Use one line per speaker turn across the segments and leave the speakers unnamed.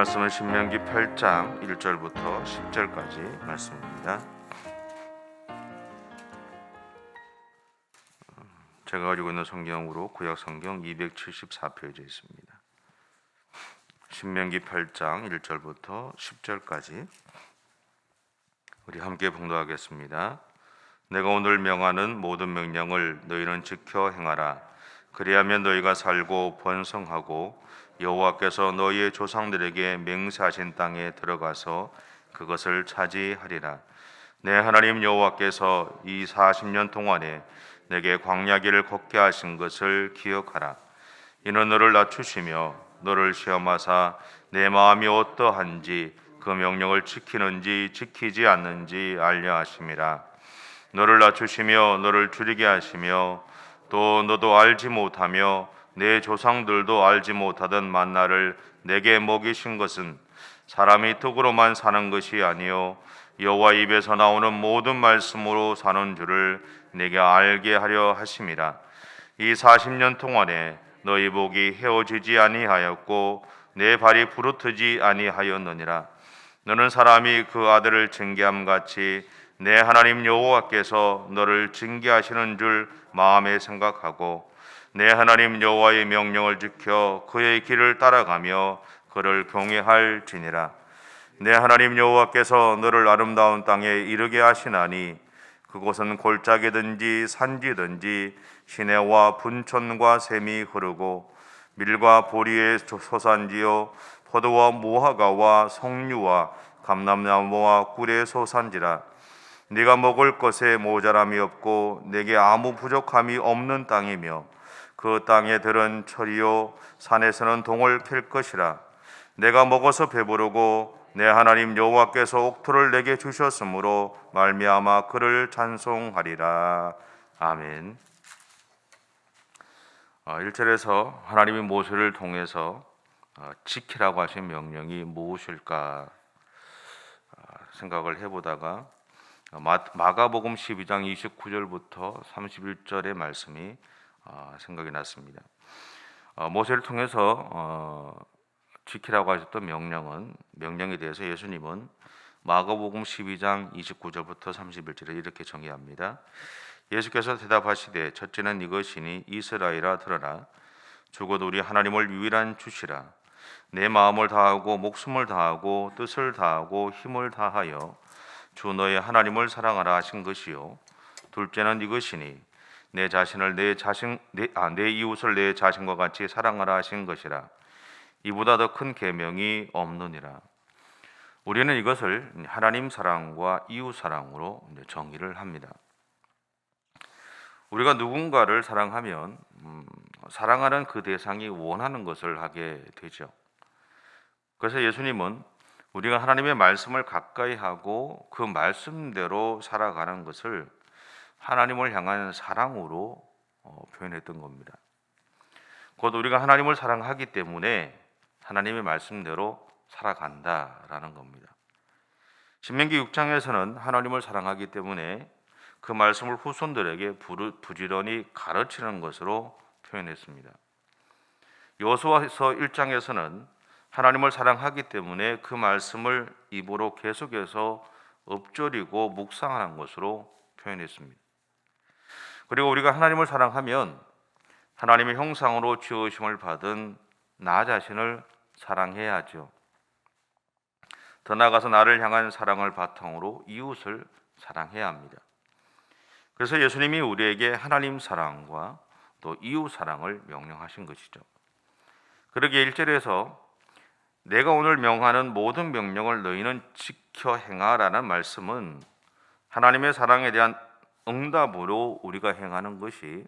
말씀은 신명기 8장 1절부터 10절까지 말씀입니다. 제가 가지고 있는 성경으로 구약 성경 274페이지에 있습니다. 신명기 8장 1절부터 10절까지 우리 함께 봉독하겠습니다. 내가 오늘 명하는 모든 명령을 너희는 지켜 행하라. 그리하면 너희가 살고 번성하고 여호와께서 너희의 조상들에게 맹세하신 땅에 들어가서 그것을 차지하리라. 내 하나님 여호와께서 이 40년 동안에 내게 광야길을 걷게 하신 것을 기억하라. 이는 너를 낮추시며 너를 시험하사 내 마음이 어떠한지 그 명령을 지키는지 지키지 않는지 알려 하심이라. 너를 낮추시며 너를 줄이게 하시며 또 너도 알지 못하며 내 조상들도 알지 못하던 만나를 내게 먹이신 것은 사람이 떡으로만 사는 것이 아니요 여호와 입에서 나오는 모든 말씀으로 사는 줄을 내게 알게 하려 하심이라. 이 40년 동안에 너희 복이 헤어지지 아니하였고 내 발이 부르트지 아니하였느니라. 너는 사람이 그 아들을 징계함 같이 내 하나님 여호와께서 너를 징계하시는 줄 마음에 생각하고 내 하나님 여호와의 명령을 지켜 그의 길을 따라가며 그를 경외할지니라. 내 하나님 여호와께서 너를 아름다운 땅에 이르게 하시나니 그곳은 골짜기든지 산지든지 시내와 분촌과 샘이 흐르고 밀과 보리의 소산지요 포도와 무화과와 석류와 감람나무와 꿀의 소산지라. 네가 먹을 것에 모자람이 없고 내게 아무 부족함이 없는 땅이며 그 땅에 들은 철이요 산에서는 동을 캘 것이라. 내가 먹어서 배부르고 내 하나님 여호와께서 옥토를 내게 주셨으므로 말미암아 그를 찬송하리라. 아멘. 1절에서 하나님이 모세를 통해서 지키라고 하신 명령이 무엇일까 생각을 해보다가 마가복음 12장 29절부터 31절의 말씀이 생각이 났습니다. 모세를 통해서 지키라고 하셨던 명령에 대해서 예수님은 마가복음 12장 29절부터 31절에 이렇게 정의합니다. 예수께서 대답하시되 첫째는 이것이니 이스라엘아 들어라. 주곧 우리 하나님을 유일한 주시라. 내 마음을 다하고 목숨을 다하고 뜻을 다하고 힘을 다하여 주 너의 하나님을 사랑하라 하신 것이요. 둘째는 이것이니 내 이웃을 내 자신과 같이 사랑하라 하신 것이라. 이보다 더 큰 계명이 없느니라. 우리는 이것을 하나님 사랑과 이웃 사랑으로 정의를 합니다. 우리가 누군가를 사랑하면 사랑하는 그 대상이 원하는 것을 하게 되죠. 그래서 예수님은 우리가 하나님의 말씀을 가까이 하고 그 말씀대로 살아가는 것을 하나님을 향한 사랑으로 표현했던 겁니다. 곧 우리가 하나님을 사랑하기 때문에 하나님의 말씀대로 살아간다라는 겁니다. 신명기 6장에서는 하나님을 사랑하기 때문에 그 말씀을 후손들에게 부지런히 가르치는 것으로 표현했습니다. 여호수아서 1장에서는 하나님을 사랑하기 때문에 그 말씀을 입으로 계속해서 읊조리고 묵상하는 것으로 표현했습니다. 그리고 우리가 하나님을 사랑하면 하나님의 형상으로 지으심을 받은 나 자신을 사랑해야죠. 더 나아가서 나를 향한 사랑을 바탕으로 이웃을 사랑해야 합니다. 그래서 예수님이 우리에게 하나님 사랑과 또 이웃 사랑을 명령하신 것이죠. 그러기에 1절에서 내가 오늘 명하는 모든 명령을 너희는 지켜 행하라는 말씀은 하나님의 사랑에 대한 응답으로 우리가 행하는 것이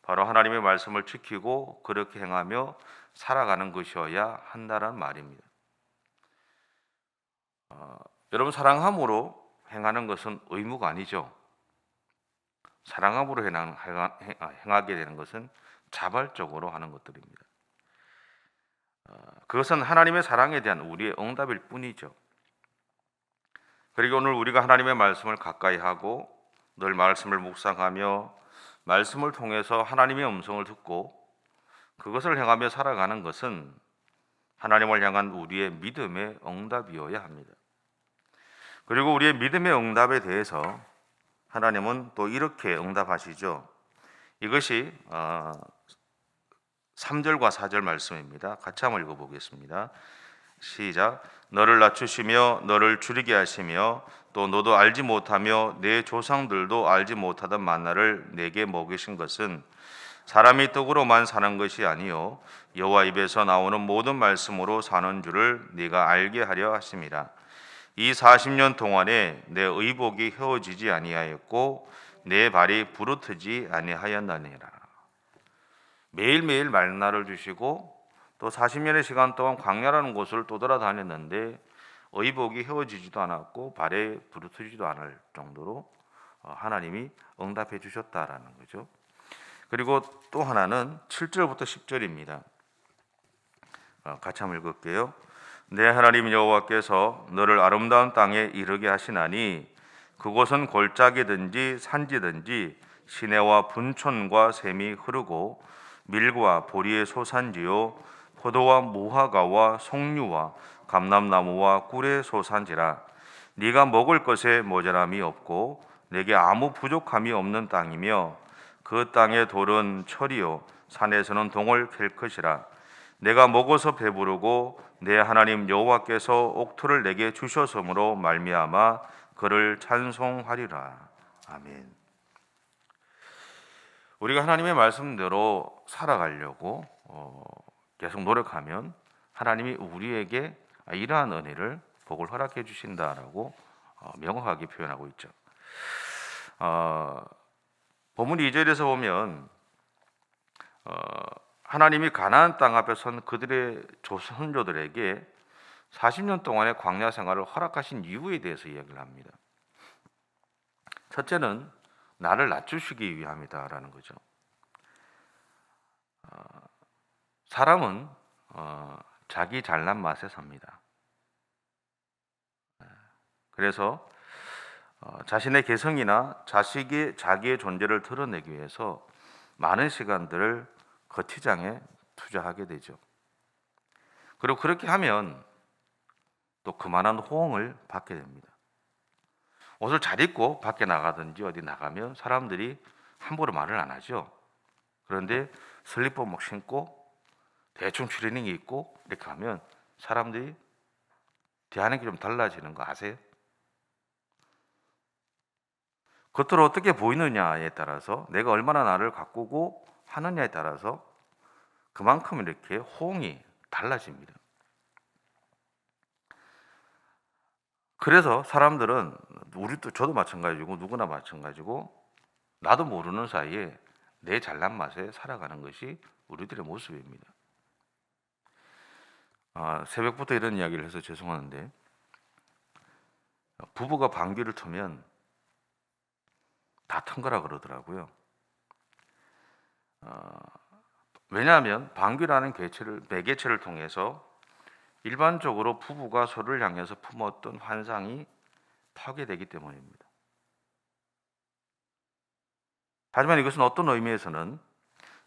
바로 하나님의 말씀을 지키고 그렇게 행하며 살아가는 것이어야 한다는 말입니다. 여러분, 사랑함으로 행하는 것은 의무가 아니죠. 사랑함으로 행하게 되는 것은 자발적으로 하는 것들입니다. 그것은 하나님의 사랑에 대한 우리의 응답일 뿐이죠. 그리고 오늘 우리가 하나님의 말씀을 가까이 하고 늘 말씀을 묵상하며 말씀을 통해서 하나님의 음성을 듣고 그것을 행하며 살아가는 것은 하나님을 향한 우리의 믿음의 응답이어야 합니다. 그리고 우리의 믿음의 응답에 대해서 하나님은 또 이렇게 응답하시죠. 이것이 3절과 4절 말씀입니다. 같이 한번 읽어보겠습니다. 시작. 너를 낮추시며 너를 줄이게 하시며 또 너도 알지 못하며 내 조상들도 알지 못하던 만나를 내게 먹이신 것은 사람이 떡으로만 사는 것이 아니요 여호와 입에서 나오는 모든 말씀으로 사는 줄을 네가 알게 하려 하심이라. 이 40년 동안에 내 의복이 휘어지지 아니하였고 내 발이 부르트지 아니하였나니라. 매일매일 만나를 주시고 또 40년의 시간 동안 광야라는 곳을 또 돌아다녔는데 의복이 휘어지지도 않았고 발에 부르트지도 않을 정도로 하나님이 응답해 주셨다라는 거죠. 그리고 또 하나는 7절부터 10절입니다. 같이 한번 읽을게요. 내 하나님 여호와께서 너를 아름다운 땅에 이르게 하시나니 그곳은 골짜기든지 산지든지 시내와 분촌과 샘이 흐르고 밀과 보리의 소산지요 포도와 무화과와 송류와 감람나무와 꿀의 소산지라. 네가 먹을 것에 모자람이 없고 내게 아무 부족함이 없는 땅이며 그 땅의 돌은 철이요 산에서는 동을 캘 것이라. 내가 먹어서 배부르고 내 하나님 여호와께서 옥토를 내게 주셨으므로 말미암아 그를 찬송하리라. 아멘. 우리가 하나님의 말씀대로 살아가려고 계속 노력하면 하나님이 우리에게 이러한 은혜를 복을 허락해 주신다라고 명확하게 표현하고 있죠. 본문 2절에서 보면 하나님이 가나안 땅 앞에 선 그들의 조선조들에게 40년 동안의 광야 생활을 허락하신 이유에 대해서 이야기를 합니다. 첫째는 나를 낮추시기 위함이다라는 거죠. 사람은 자기 잘난 맛에 삽니다. 그래서 자신의 개성이나 자기의 존재를 드러내기 위해서 많은 시간들을 거치장에 투자하게 되죠. 그리고 그렇게 하면 또 그만한 호응을 받게 됩니다. 옷을 잘 입고 밖에 나가든지 어디 나가면 사람들이 함부로 말을 안 하죠. 그런데 슬리퍼 막 신고 대충 추리닝이 입고 이렇게 하면 사람들이 대하는 게 좀 달라지는 거 아세요? 겉으로 어떻게 보이느냐에 따라서 내가 얼마나 나를 가꾸고 하느냐에 따라서 그만큼 이렇게 호응이 달라집니다. 그래서 사람들은 저도 마찬가지고 누구나 마찬가지고 나도 모르는 사이에 내 잘난 맛에 살아가는 것이 우리들의 모습입니다. 새벽부터 이런 이야기를 해서 죄송하는데 부부가 방귀를 트면 다 튼 거라 그러더라고요. 왜냐하면 방귀라는 매개체를 통해서 일반적으로 부부가 서로를 향해서 품었던 환상이 파괴되기 때문입니다. 하지만 이것은 어떤 의미에서는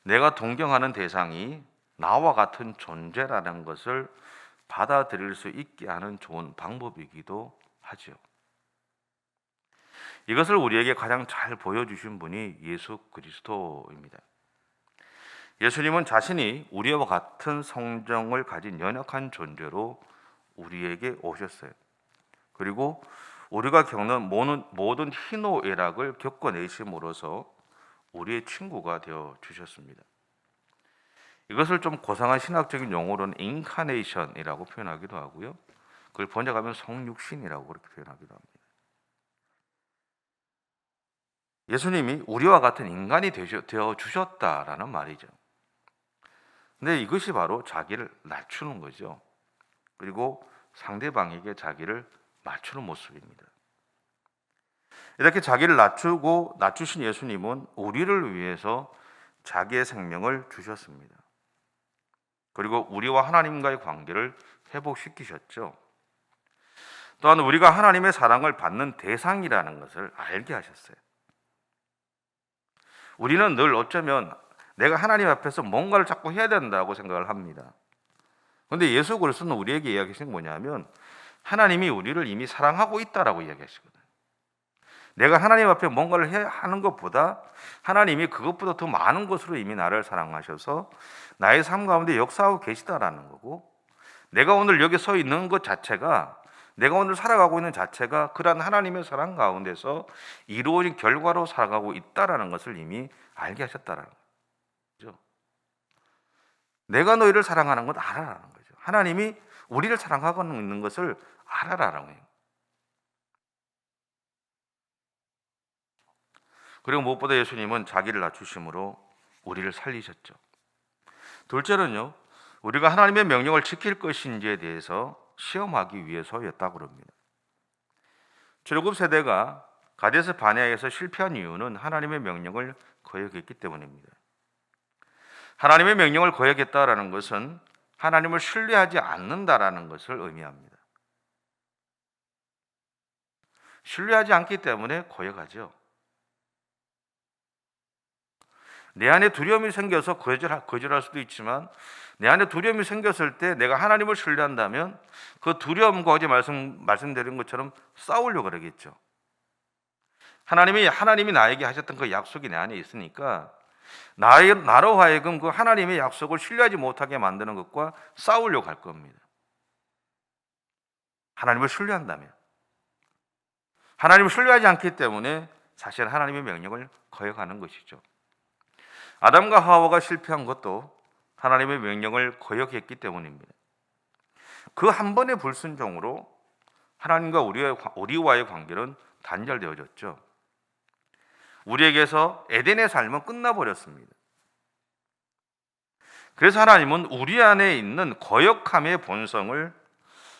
내가 동경하는 대상이 나와 같은 존재라는 것을 받아들일 수 있게 하는 좋은 방법이기도 하죠. 이것을 우리에게 가장 잘 보여주신 분이 예수 그리스도입니다. 예수님은 자신이 우리와 같은 성정을 가진 연약한 존재로 우리에게 오셨어요. 그리고 우리가 겪는 모든 희노애락을 겪어내심으로써 우리의 친구가 되어 주셨습니다. 이것을 좀 고상한 신학적인 용어로는 인카네이션이라고 표현하기도 하고요. 그걸 번역하면 성육신이라고 그렇게 표현하기도 합니다. 예수님이 우리와 같은 인간이 되어 주셨다라는 말이죠. 근데 이것이 바로 자기를 낮추는 거죠. 그리고 상대방에게 자기를 맞추는 모습입니다. 이렇게 자기를 낮추신 예수님은 우리를 위해서 자기의 생명을 주셨습니다. 그리고 우리와 하나님과의 관계를 회복시키셨죠. 또한 우리가 하나님의 사랑을 받는 대상이라는 것을 알게 하셨어요. 우리는 늘 어쩌면 내가 하나님 앞에서 뭔가를 자꾸 해야 된다고 생각을 합니다. 그런데 예수 그리스도는 우리에게 이야기하시는 게 뭐냐면 하나님이 우리를 이미 사랑하고 있다라고 이야기하시거든요. 내가 하나님 앞에 뭔가를 해야 하는 것보다 하나님이 그것보다 더 많은 것으로 이미 나를 사랑하셔서 나의 삶 가운데 역사하고 계시다라는 거고, 내가 오늘 여기 서 있는 것 자체가, 내가 오늘 살아가고 있는 자체가 그러한 하나님의 사랑 가운데서 이루어진 결과로 살아가고 있다라는 것을 이미 알게 하셨다라는 거죠. 내가 너희를 사랑하는 건 알아라는 거죠. 하나님이 우리를 사랑하고 있는 것을 알아라는 거예요. 그리고 무엇보다 예수님은 자기를 낮추심으로 우리를 살리셨죠. 둘째는요, 우리가 하나님의 명령을 지킬 것인지에 대해서 시험하기 위해서였다고 합니다. 출애굽 세대가 가데스 바네아에서 실패한 이유는 하나님의 명령을 거역했기 때문입니다. 하나님의 명령을 거역했다라는 것은 하나님을 신뢰하지 않는다라는 것을 의미합니다. 신뢰하지 않기 때문에 거역하죠. 내 안에 두려움이 생겨서 거절할 수도 있지만, 내 안에 두려움이 생겼을 때 내가 하나님을 신뢰한다면 그 두려움과 어제 말씀드린 것처럼 싸우려고 그러겠죠. 하나님이 나에게 하셨던 그 약속이 내 안에 있으니까 나로 하여금 그 하나님의 약속을 신뢰하지 못하게 만드는 것과 싸우려고 할 겁니다. 하나님을 신뢰한다면. 하나님을 신뢰하지 않기 때문에 사실 하나님의 명령을 거역하는 것이죠. 아담과 하와가 실패한 것도 하나님의 명령을 거역했기 때문입니다. 그 한 번의 불순종으로 하나님과 우리와의 관계는 단절되어졌죠. 우리에게서 에덴의 삶은 끝나버렸습니다. 그래서 하나님은 우리 안에 있는 거역함의 본성을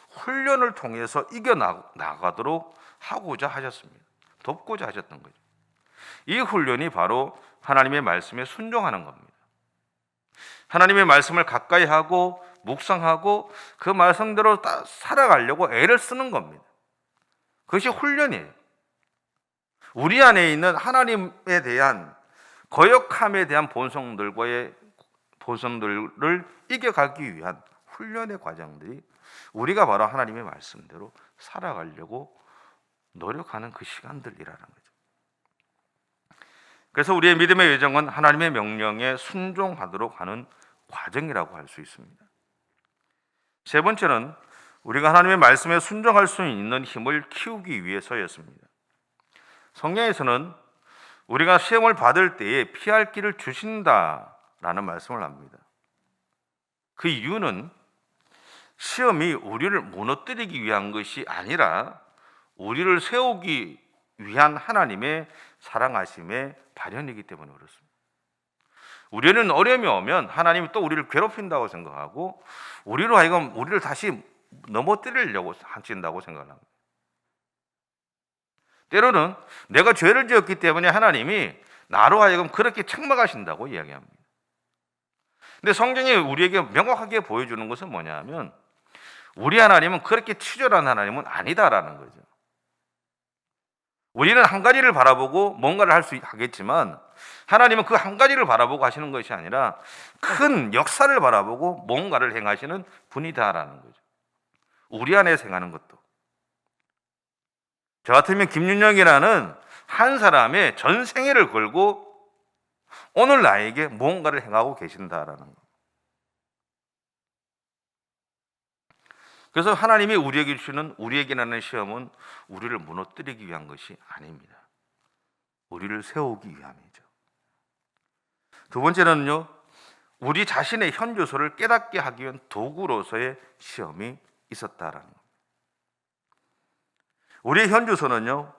훈련을 통해서 이겨나가도록 하고자 하셨습니다. 돕고자 하셨던 거죠. 이 훈련이 바로 하나님의 말씀에 순종하는 겁니다. 하나님의 말씀을 가까이 하고 묵상하고 그 말씀대로 살아가려고 애를 쓰는 겁니다. 그것이 훈련이에요. 우리 안에 있는 하나님에 대한 거역함에 대한 본성들을 이겨가기 위한 훈련의 과정들이 우리가 바로 하나님의 말씀대로 살아가려고 노력하는 그 시간들이라는 거죠. 그래서 우리의 믿음의 여정은 하나님의 명령에 순종하도록 하는 과정이라고 할 수 있습니다. 세 번째는 우리가 하나님의 말씀에 순종할 수 있는 힘을 키우기 위해서였습니다. 성경에서는 우리가 시험을 받을 때에 피할 길을 주신다라는 말씀을 합니다. 그 이유는 시험이 우리를 무너뜨리기 위한 것이 아니라 우리를 세우기 위한 하나님의 사랑하심의 발현이기 때문에 그렇습니다. 우리는 어려움이 오면 하나님이 또 우리를 괴롭힌다고 생각하고 우리로 하여금 우리를 다시 넘어뜨리려고 하신다고 생각합니다. 때로는 내가 죄를 지었기 때문에 하나님이 나로 하여금 그렇게 책망하신다고 이야기합니다. 근데 성경이 우리에게 명확하게 보여주는 것은 뭐냐면 우리 하나님은 그렇게 치졸한 하나님은 아니다라는 거죠. 우리는 한 가지를 바라보고 뭔가를 하겠지만 하나님은 그 한 가지를 바라보고 하시는 것이 아니라 큰 역사를 바라보고 뭔가를 행하시는 분이다라는 거죠. 우리 안에 행하는 것도. 저 같으면 김윤영이라는 한 사람의 전 생애를 걸고 오늘 나에게 뭔가를 행하고 계신다라는 거. 그래서 하나님이 우리에게 주시는 우리에게 나는 시험은 우리를 무너뜨리기 위한 것이 아닙니다. 우리를 세우기 위함이죠. 두 번째는요, 우리 자신의 현주소를 깨닫게 하기 위한 도구로서의 시험이 있었다라는 겁니다. 우리의 현주소는요,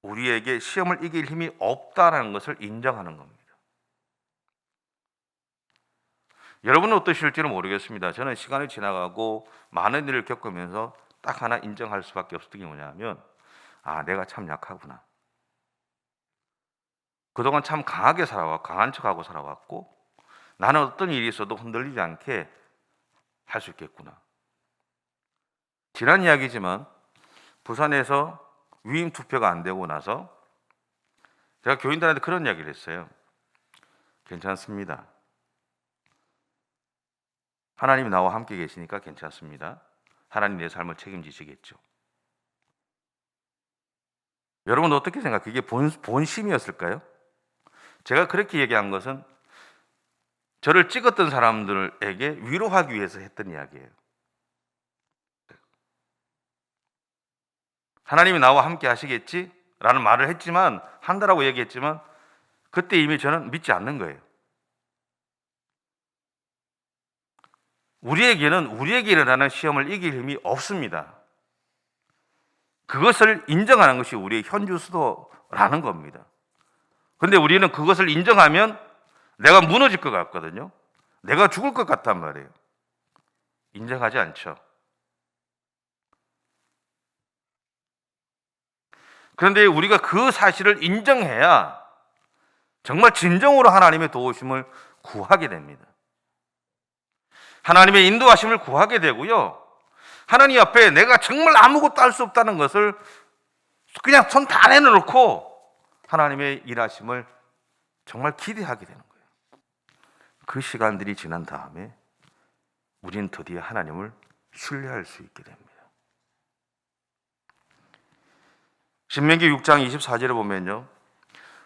우리에게 시험을 이길 힘이 없다라는 것을 인정하는 겁니다. 여러분은 어떠실지는 모르겠습니다. 저는 시간이 지나가고 많은 일을 겪으면서 딱 하나 인정할 수밖에 없었던 게 뭐냐면 내가 참 약하구나. 그동안 참 강한 척하고 살아왔고 나는 어떤 일이 있어도 흔들리지 않게 할 수 있겠구나. 지난 이야기지만 부산에서 위임 투표가 안 되고 나서 제가 교인들한테 그런 이야기를 했어요. 괜찮습니다. 하나님이 나와 함께 계시니까 괜찮습니다. 하나님 내 삶을 책임지시겠죠. 여러분 어떻게 생각해요? 그게 본심이었을까요? 제가 그렇게 얘기한 것은 저를 찍었던 사람들에게 위로하기 위해서 했던 이야기예요. 하나님이 나와 함께 하시겠지? 라는 말을 했지만, 한다라고 얘기했지만 그때 이미 저는 믿지 않는 거예요. 우리에게 일어나는 시험을 이길 힘이 없습니다. 그것을 인정하는 것이 우리의 현주수도라는 겁니다. 그런데 우리는 그것을 인정하면 내가 무너질 것 같거든요. 내가 죽을 것 같단 말이에요. 인정하지 않죠. 그런데 우리가 그 사실을 인정해야 정말 진정으로 하나님의 도우심을 구하게 됩니다. 하나님의 인도하심을 구하게 되고요. 하나님 앞에 내가 정말 아무것도 할 수 없다는 것을 그냥 손 다 내놓고 하나님의 일하심을 정말 기대하게 되는 거예요. 그 시간들이 지난 다음에 우리는 드디어 하나님을 신뢰할 수 있게 됩니다. 신명기 6장 24절에 보면요,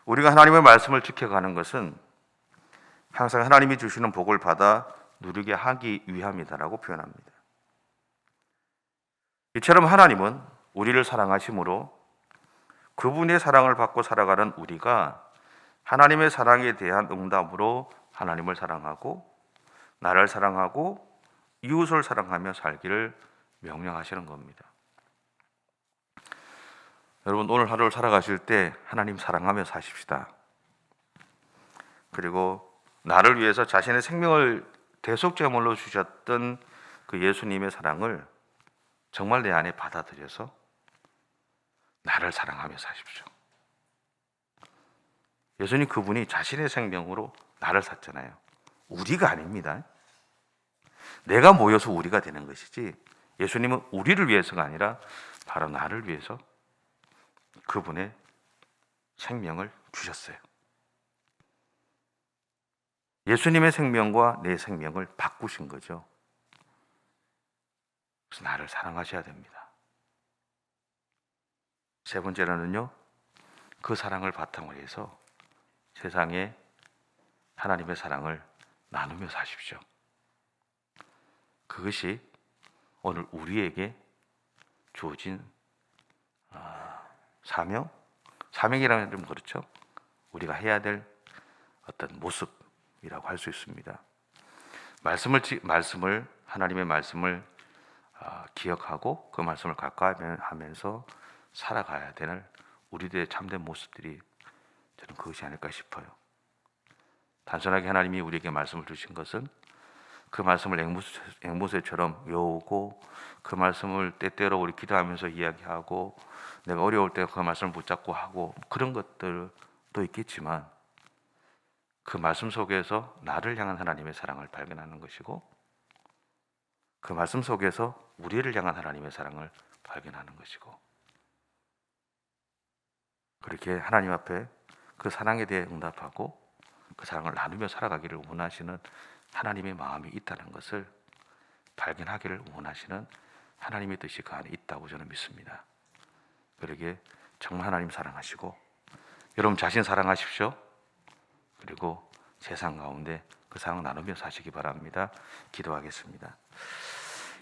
우리가 하나님의 말씀을 지켜가는 것은 항상 하나님이 주시는 복을 받아 누리게 하기 위함이다라고 표현합니다. 이처럼 하나님은 우리를 사랑하심으로 그분의 사랑을 받고 살아가는 우리가 하나님의 사랑에 대한 응답으로 하나님을 사랑하고 나를 사랑하고 이웃을 사랑하며 살기를 명령하시는 겁니다. 여러분, 오늘 하루를 살아가실 때 하나님 사랑하며 사십시다. 그리고 나를 위해서 자신의 생명을 대속제물로 주셨던 그 예수님의 사랑을 정말 내 안에 받아들여서 나를 사랑하며 사십시오. 예수님 그분이 자신의 생명으로 나를 샀잖아요. 우리가 아닙니다. 내가 모여서 우리가 되는 것이지, 예수님은 우리를 위해서가 아니라 바로 나를 위해서 그분의 생명을 주셨어요. 예수님의 생명과 내 생명을 바꾸신 거죠. 그래서 나를 사랑하셔야 됩니다. 세 번째로는요, 그 사랑을 바탕으로 해서 세상에 하나님의 사랑을 나누며 사십시오. 그것이 오늘 우리에게 주어진 사명이라면 좀 그렇죠. 우리가 해야 될 어떤 모습이라고 할 수 있습니다. 하나님의 말씀을 기억하고 그 말씀을 가까이 하면서 살아가야 되는 우리들의 참된 모습들이 저는 그것이 아닐까 싶어요. 단순하게 하나님이 우리에게 말씀을 주신 것은 그 말씀을 앵무새처럼 외우고 그 말씀을 때때로 우리 기도하면서 이야기하고 내가 어려울 때 그 말씀을 붙잡고 하고 그런 것들도 있겠지만 그 말씀 속에서 나를 향한 하나님의 사랑을 발견하는 것이고 그 말씀 속에서 우리를 향한 하나님의 사랑을 발견하는 것이고 그렇게 하나님 앞에 그 사랑에 대해 응답하고 그 사랑을 나누며 살아가기를 원하시는 하나님의 마음이 있다는 것을 발견하기를 원하시는 하나님의 뜻이 그 안에 있다고 저는 믿습니다. 그러기에 정말 하나님 사랑하시고 여러분 자신 사랑하십시오. 그리고 세상 가운데 그 사랑 나누며 사시기 바랍니다. 기도하겠습니다.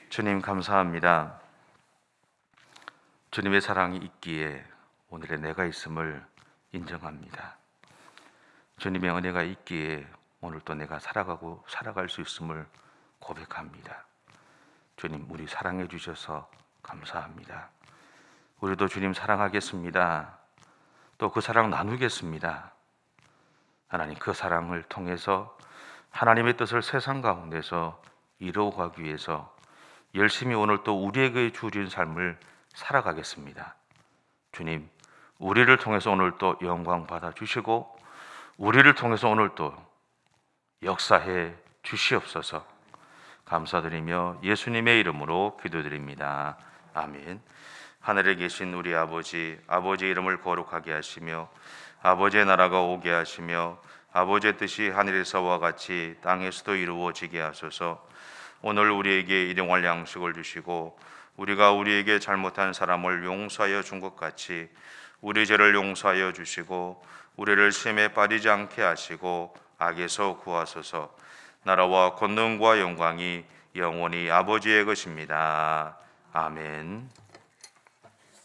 주님 감사합니다. 주님의 사랑이 있기에 오늘의 내가 있음을 인정합니다. 주님의 은혜가 있기에 오늘 또 내가 살아갈 수 있음을 고백합니다. 주님, 우리 사랑해 주셔서 감사합니다. 우리도 주님 사랑하겠습니다. 또 그 사랑 나누겠습니다. 하나님, 그 사랑을 통해서 하나님의 뜻을 세상 가운데서 이루어가기 위해서 열심히 오늘 또 우리에게 주어진 삶을 살아가겠습니다. 주님, 우리를 통해서 오늘 또 영광 받아 주시고 우리를 통해서 오늘 또 역사해 주시옵소서. 감사드리며 예수님의 이름으로 기도드립니다. 아멘. 하늘에 계신 우리 아버지, 아버지의 이름을 거룩하게 하시며 아버지의 나라가 오게 하시며 아버지의 뜻이 하늘에서와 같이 땅에서도 이루어지게 하소서. 오늘 우리에게 일용할 양식을 주시고 우리가 우리에게 잘못한 사람을 용서하여 준 것 같이 우리 죄를 용서하여 주시고 우리를 시험에 빠지지 않게 하시고 악에서 구하소서. 나라와 권능과 영광이 영원히 아버지의 것입니다. 아멘.